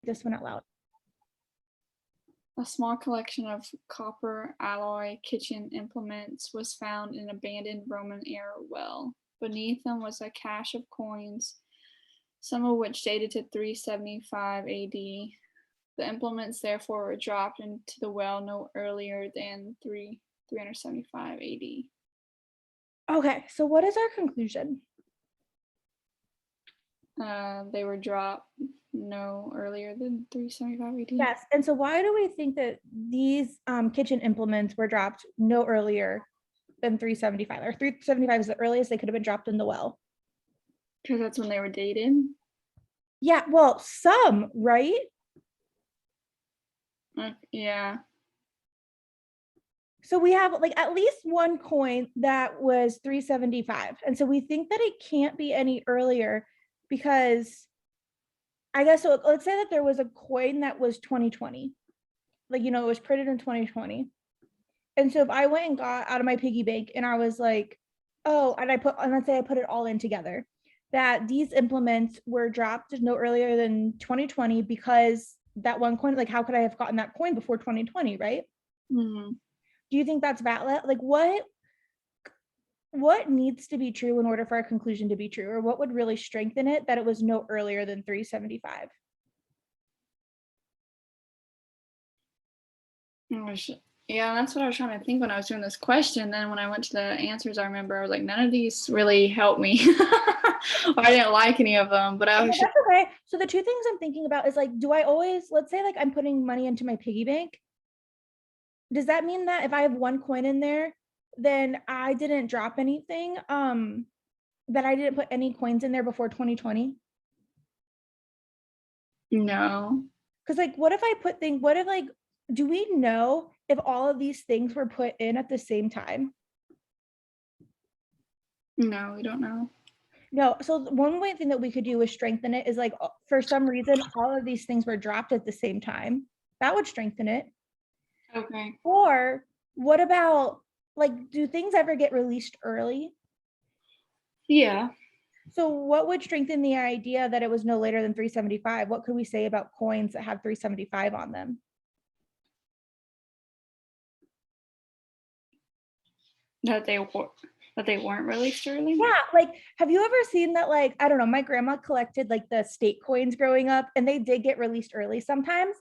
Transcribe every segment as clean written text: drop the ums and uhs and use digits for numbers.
this one out loud. A small collection of copper alloy kitchen implements was found in an abandoned Roman era well. Beneath them was a cache of coins, some of which dated to 375 AD. The implements therefore were dropped into the well no earlier than 375 AD. Okay, so what is our conclusion? They were dropped no earlier than 375 AD. Yes, and so why do we think that these kitchen implements were dropped no earlier than 375? Or 375 is the earliest they could have been dropped in the well? Because that's when they were dated. Yeah, well, some, right? Yeah. So we have like at least one coin that was 375. And so we think that it can't be any earlier because I guess, so let's say that there was a coin that was 2020. Like, it was printed in 2020. And so if I went and got out of my piggy bank and I was like, oh, and let's say I put it all in together, that these implements were dropped no earlier than 2020 because that one coin, like how could I have gotten that coin before 2020, right? Mm-hmm. Do you think that's valid? Like what needs to be true in order for our conclusion to be true? Or what would really strengthen it that it was no earlier than 375? Yeah, that's what I was trying to think when I was doing this question. Then when I went to the answers, I remember I was like, none of these really helped me. I didn't like any of them, but I was That's okay. So the two things I'm thinking about is like, do I always, let's say like I'm putting money into my piggy bank. Does that mean that if I have one coin in there, then I didn't drop anything? That I didn't put any coins in there before 2020? No. Because like, what if like, do we know if all of these things were put in at the same time? No, we don't know. No. So one way thing that we could do is strengthen it is like, for some reason, all of these things were dropped at the same time. That would strengthen it. Okay. Or what about like, do things ever get released early? Yeah. So what would strengthen the idea that it was no later than 375? What could we say about coins that have 375 on them? That they weren't released early? Yeah, like have you ever seen that? Like, I don't know, my grandma collected like the state coins growing up and they did get released early sometimes.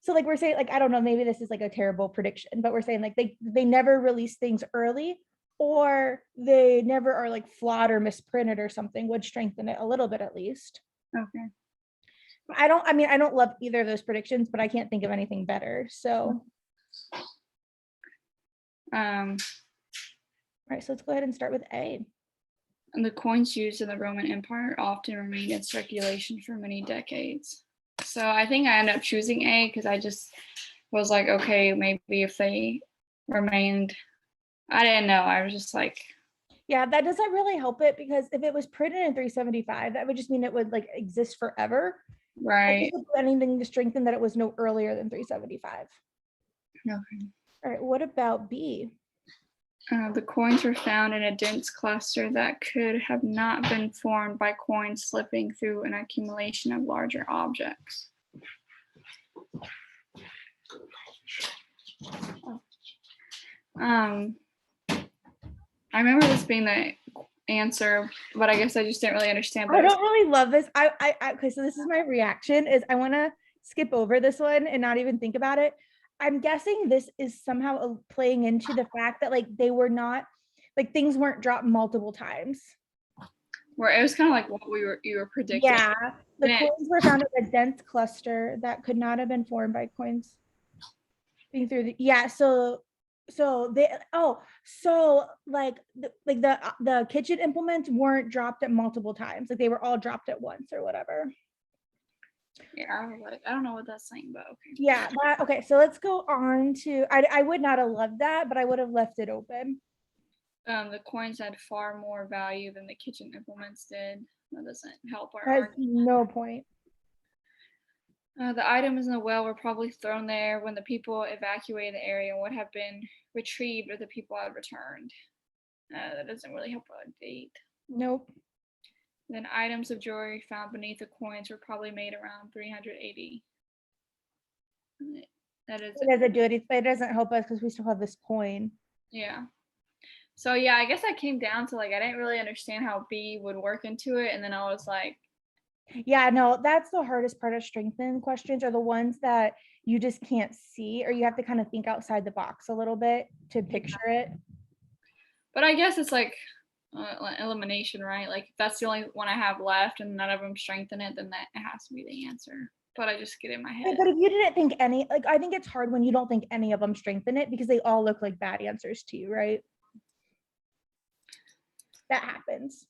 So like we're saying, like, I don't know, maybe this is like a terrible prediction, but we're saying like they never release things early, or they never are like flawed or misprinted or something would strengthen it a little bit at least. Okay. I don't love either of those predictions, but I can't think of anything better. So all right, so let's go ahead and start with A. And the coins used in the Roman Empire often remained in circulation for many decades. So I think I ended up choosing A because I just was like, okay, maybe if they remained, I didn't know. I was just like, yeah, that doesn't really help it because if it was printed in 375, that would just mean it would like exist forever. right. Anything to strengthen that it was no earlier than 375. Okay. All right, what about B? The coins were found in a dense cluster that could have not been formed by coins slipping through an accumulation of larger objects. I remember this being the answer, but I guess I just didn't really understand. I don't really love this. Okay, so this is my reaction is I want to skip over this one and not even think about it. I'm guessing this is somehow playing into the fact that like they were not, like things weren't dropped multiple times. Where it was kind of like what you were predicting. Yeah, the coins were found in a dense cluster that could not have been formed by coins being through the, yeah, so they, so like the kitchen implements weren't dropped at multiple times, like they were all dropped at once or whatever. Yeah, I was like, I don't know what that's saying, but okay. Yeah, okay, so let's go on to, I would not have loved that, but I would have left it open. The coins had far more value than the kitchen implements did. That doesn't help our argument. No point. The items in the well were probably thrown there when the people evacuated the area and would have been retrieved if the people had returned. That doesn't really help a date. Nope. Then items of jewelry found beneath the coins were probably made around 380. That is, It doesn't do it. It doesn't help us because we still have this coin. yeah. So yeah, I guess I came down to like I didn't really understand how B would work into it, and then I was like, Yeah, no, that's the hardest part of strengthen questions are the ones that you just can't see, or you have to kind of think outside the box a little bit to picture it. but I guess it's like elimination, right? Like if that's the only one I have left, and none of them strengthen it, then that has to be the answer. But I just get in my head. But if you didn't think any, like, I think it's hard when you don't think any of them strengthen it because they all look like bad answers to you, right? That happens.